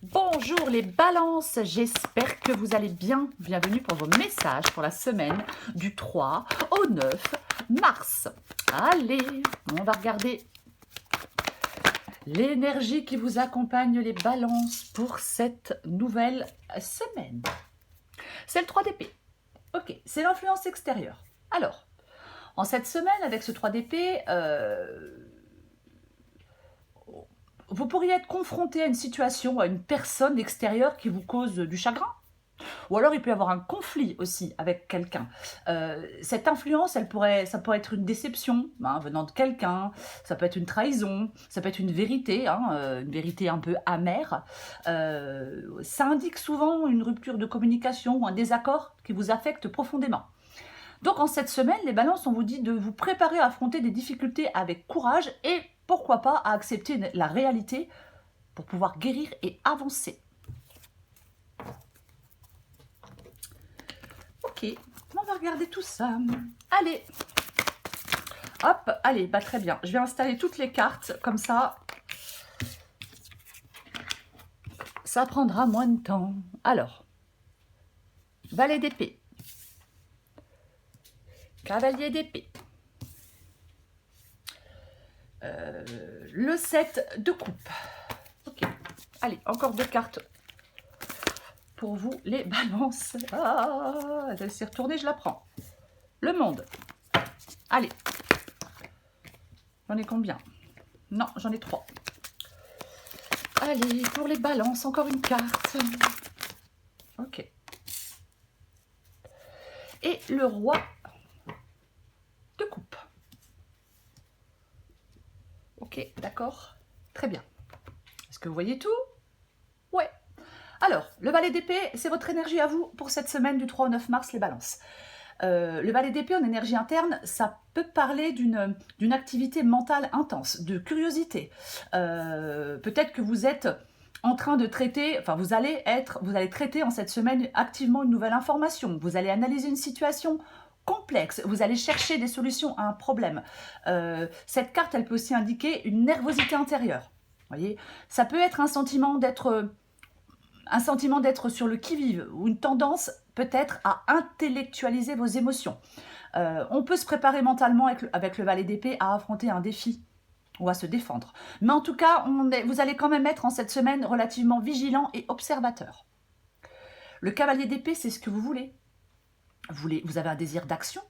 Bonjour les balances, j'espère que vous allez bien. Bienvenue pour vos messages pour la semaine du 3 au 9 mars. Allez, on va regarder l'énergie qui vous accompagne les balances pour cette nouvelle semaine. C'est le 3 d'épée. Ok, c'est l'influence extérieure. Alors, en cette semaine avec ce 3 d'épée, vous pourriez être confronté à une situation, à une personne extérieure qui vous cause du chagrin. Ou alors il peut y avoir un conflit aussi avec quelqu'un. Cette influence, ça pourrait être une déception venant de quelqu'un, ça peut être une trahison, ça peut être une vérité un peu amère. Ça indique souvent une rupture de communication ou un désaccord qui vous affecte profondément. Donc en cette semaine, les balances, on vous dit de vous préparer à affronter des difficultés avec courage et pourquoi pas à accepter la réalité pour pouvoir guérir et avancer. Ok, on va regarder tout ça. Allez, hop, allez, bah très bien. Je vais installer toutes les cartes, comme ça prendra moins de temps. Alors, valet d'épée, cavalier d'épée, le 7 de coupe. Ok, allez, encore deux cartes pour vous, les balances. Ah, elle s'est retournée, je la prends. Le monde. Allez. J'en ai combien? Non, j'en ai 3. Allez, pour les balances, encore une carte. Ok. Et le roi de coupe. Ok, d'accord. Très bien. Est-ce que vous voyez tout? Ouais. Alors, le valet d'épée, c'est votre énergie à vous pour cette semaine du 3 au 9 mars, les balances. Le valet d'épée en énergie interne, ça peut parler d'une activité mentale intense, de curiosité. Peut-être que vous êtes en train de traiter, enfin vous allez traiter en cette semaine activement une nouvelle information, vous allez analyser une situation complexe, vous allez chercher des solutions à un problème. Cette carte, elle peut aussi indiquer une nervosité intérieure. Voyez, ça peut être un sentiment d'être sur le qui-vive ou une tendance peut-être à intellectualiser vos émotions. On peut se préparer mentalement avec le valet d'épée à affronter un défi ou à se défendre. Mais en tout cas, vous allez quand même être en cette semaine relativement vigilant et observateur. Le cavalier d'épée, c'est ce que vous voulez. Vous avez un désir d'action,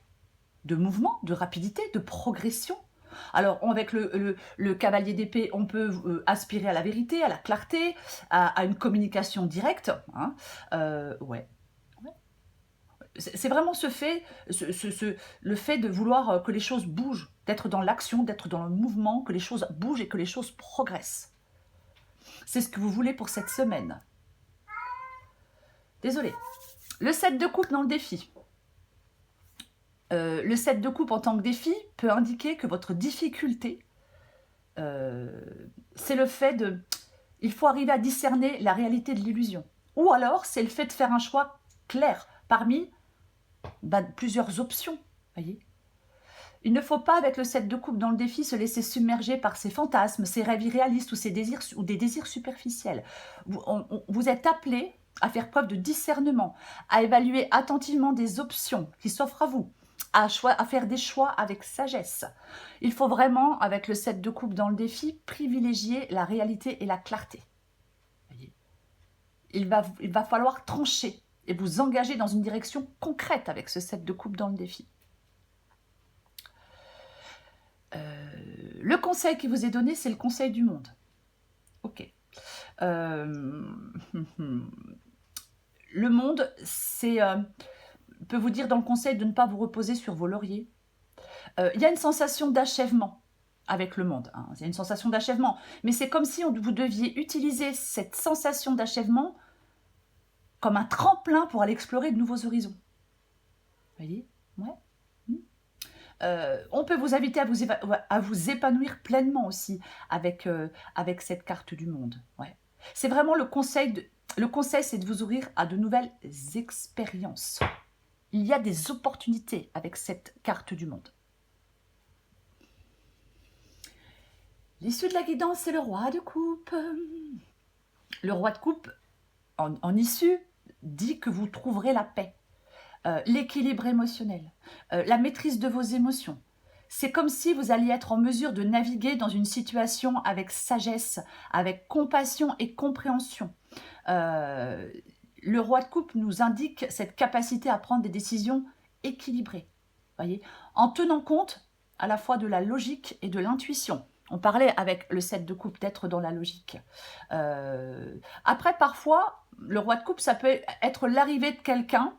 de mouvement, de rapidité, de progression. Alors, avec le cavalier d'épée, on peut aspirer à la vérité, à la clarté, à une communication directe. Ouais. C'est vraiment le fait de vouloir que les choses bougent, d'être dans l'action, d'être dans le mouvement, que les choses bougent et que les choses progressent. C'est ce que vous voulez pour cette semaine. Désolée. Le 7 de coupe dans le défi. Le 7 de coupe en tant que défi peut indiquer que votre difficulté, c'est le fait de... Il faut arriver à discerner la réalité de l'illusion. Ou alors, c'est le fait de faire un choix clair parmi plusieurs options. Voyez, il ne faut pas, avec le 7 de coupe dans le défi, se laisser submerger par ses fantasmes, ses rêves irréalistes ou des désirs superficiels. Vous êtes appelé à faire preuve de discernement, à évaluer attentivement des options qui s'offrent à vous, à faire des choix avec sagesse. Il faut vraiment, avec le 7 de coupe dans le défi, privilégier la réalité et la clarté. Voyez, il va falloir trancher et vous engager dans une direction concrète avec ce 7 de coupe dans le défi. Le conseil qui vous est donné, c'est le conseil du monde. Ok. Le monde, peut vous dire dans le conseil de ne pas vous reposer sur vos lauriers. Il y a une sensation d'achèvement avec le monde. Il y a une sensation d'achèvement. Mais c'est comme si vous deviez utiliser cette sensation d'achèvement comme un tremplin pour aller explorer de nouveaux horizons. Vous voyez? Ouais. On peut vous inviter à vous épanouir pleinement aussi avec cette carte du monde. Ouais. C'est vraiment le conseil, c'est de vous ouvrir à de nouvelles expériences. Il y a des opportunités avec cette carte du monde. L'issue de la guidance, c'est le roi de coupe. Le roi de coupe, en issue, dit que vous trouverez la paix, l'équilibre émotionnel, la maîtrise de vos émotions. C'est comme si vous alliez être en mesure de naviguer dans une situation avec sagesse, avec compassion et compréhension. Le roi de coupe nous indique cette capacité à prendre des décisions équilibrées, voyez, en tenant compte à la fois de la logique et de l'intuition. On parlait avec le 7 de coupe d'être dans la logique. Après, parfois, le roi de coupe, ça peut être l'arrivée de quelqu'un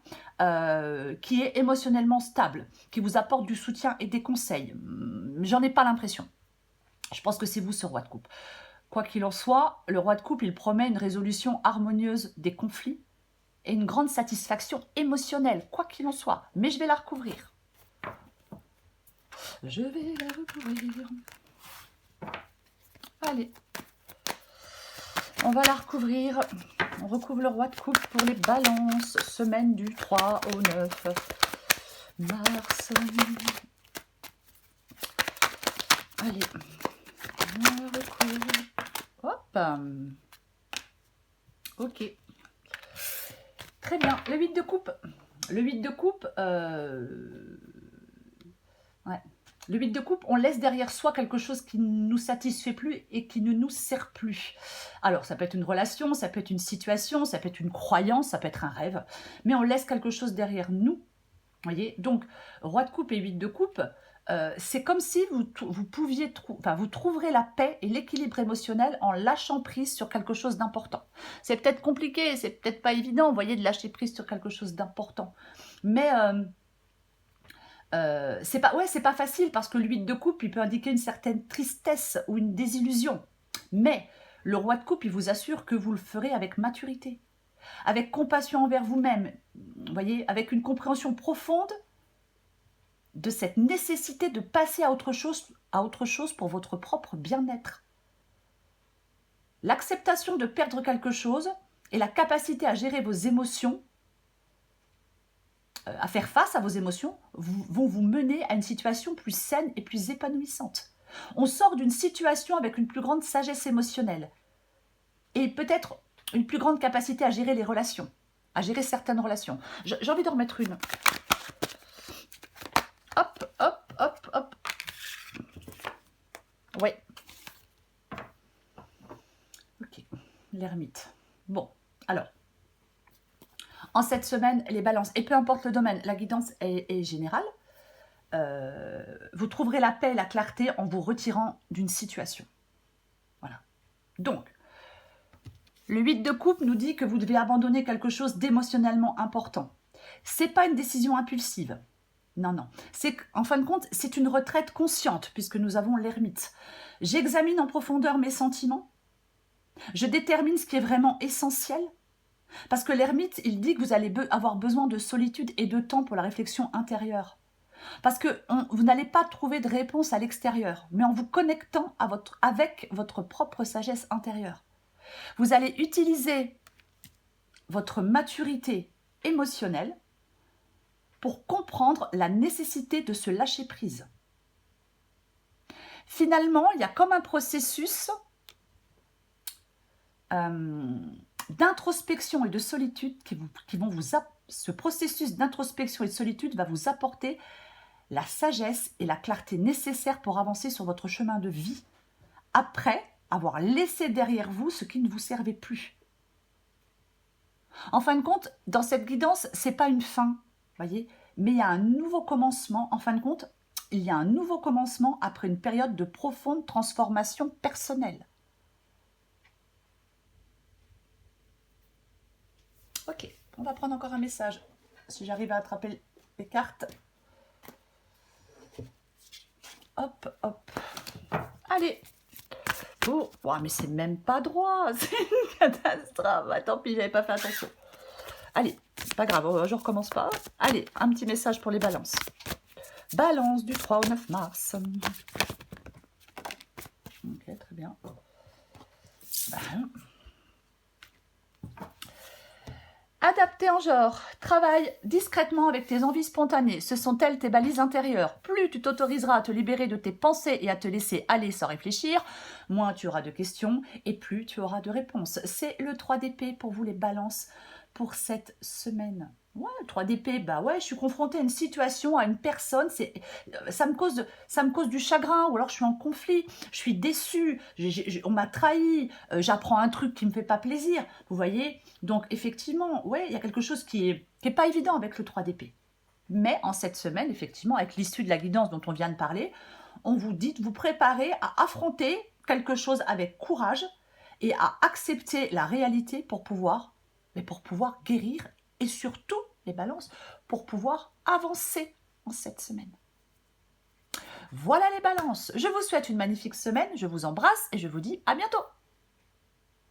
qui est émotionnellement stable, qui vous apporte du soutien et des conseils. J'en ai pas l'impression. Je pense que c'est vous, ce roi de coupe. Quoi qu'il en soit, le roi de coupe, il promet une résolution harmonieuse des conflits et une grande satisfaction émotionnelle, quoi qu'il en soit. Mais je vais la recouvrir. Je vais la recouvrir. Allez, on va la recouvrir. On recouvre le roi de coupe pour les balances, semaine du 3 au 9 mars. Allez, on recouvre. Hop. Ok. Très bien. Le 8 de coupe. Le 8 de coupe, ouais. Le 8 de coupe, on laisse derrière soi quelque chose qui ne nous satisfait plus et qui ne nous sert plus. Alors, ça peut être une relation, ça peut être une situation, ça peut être une croyance, ça peut être un rêve, mais on laisse quelque chose derrière nous. Voyez, donc, roi de coupe et 8 de coupe, c'est comme si vous pouviez vous trouverez la paix et l'équilibre émotionnel en lâchant prise sur quelque chose d'important. C'est peut-être compliqué, c'est peut-être pas évident, vous voyez, de lâcher prise sur quelque chose d'important. Mais c'est pas facile parce que le 8 de coupe, il peut indiquer une certaine tristesse ou une désillusion. Mais le roi de coupe, il vous assure que vous le ferez avec maturité, avec compassion envers vous-même, vous voyez, avec une compréhension profonde de cette nécessité de passer à autre chose pour votre propre bien-être. L'acceptation de perdre quelque chose et la capacité à gérer vos émotions, à faire face à vos émotions, vont vous mener à une situation plus saine et plus épanouissante. On sort d'une situation avec une plus grande sagesse émotionnelle et peut-être une plus grande capacité à gérer les relations, à gérer certaines relations. J'ai envie d'en remettre une. Hop, hop, hop, hop. Ouais. Ok, l'ermite. Bon, alors. En cette semaine, les balances, et peu importe le domaine, la guidance est générale. Vous trouverez la paix et la clarté en vous retirant d'une situation. Voilà. Donc, le 8 de coupe nous dit que vous devez abandonner quelque chose d'émotionnellement important. Ce n'est pas une décision impulsive. Non, non. En fin de compte, c'est une retraite consciente, puisque nous avons l'ermite. J'examine en profondeur mes sentiments. Je détermine ce qui est vraiment essentiel. Parce que l'ermite, il dit que vous allez avoir besoin de solitude et de temps pour la réflexion intérieure. Parce que vous n'allez pas trouver de réponse à l'extérieur, mais en vous connectant avec votre propre sagesse intérieure. Vous allez utiliser votre maturité émotionnelle pour comprendre la nécessité de se lâcher prise. Finalement, il y a comme un processus d'introspection et de solitude ce processus d'introspection et de solitude va vous apporter la sagesse et la clarté nécessaires pour avancer sur votre chemin de vie après avoir laissé derrière vous ce qui ne vous servait plus. En fin de compte, dans cette guidance, c'est pas une fin, voyez, mais il y a un nouveau commencement. En fin de compte, il y a un nouveau commencement après une période de profonde transformation personnelle. Ok, on va prendre encore un message, si j'arrive à attraper les cartes. Hop, hop. Allez. Oh, mais c'est même pas droit, c'est une catastrophe. Tant pis, j'avais pas fait attention. Allez, c'est pas grave, je recommence pas. Allez, un petit message pour les balances. Balance du 3 au 9 mars. Ok, très bien. Adapté en genre, travaille discrètement avec tes envies spontanées, ce sont elles tes balises intérieures. Plus tu t'autoriseras à te libérer de tes pensées et à te laisser aller sans réfléchir, moins tu auras de questions et plus tu auras de réponses. C'est le 3 d'épée pour vous les balances pour cette semaine. Ouais, le 3 d'épée, bah ouais, je suis confrontée à une situation, à une personne, ça me cause du chagrin, ou alors je suis en conflit, je suis déçue, on m'a trahi, j'apprends un truc qui me fait pas plaisir, vous voyez. Donc effectivement, ouais, il y a quelque chose qui est pas évident avec le 3 d'épée. Mais en cette semaine, effectivement, avec l'issue de la guidance dont on vient de parler, on vous dit de vous préparer à affronter quelque chose avec courage et à accepter la réalité pour pouvoir guérir et surtout, les balances, pour pouvoir avancer en cette semaine. Voilà les balances. Je vous souhaite une magnifique semaine, je vous embrasse et je vous dis à bientôt.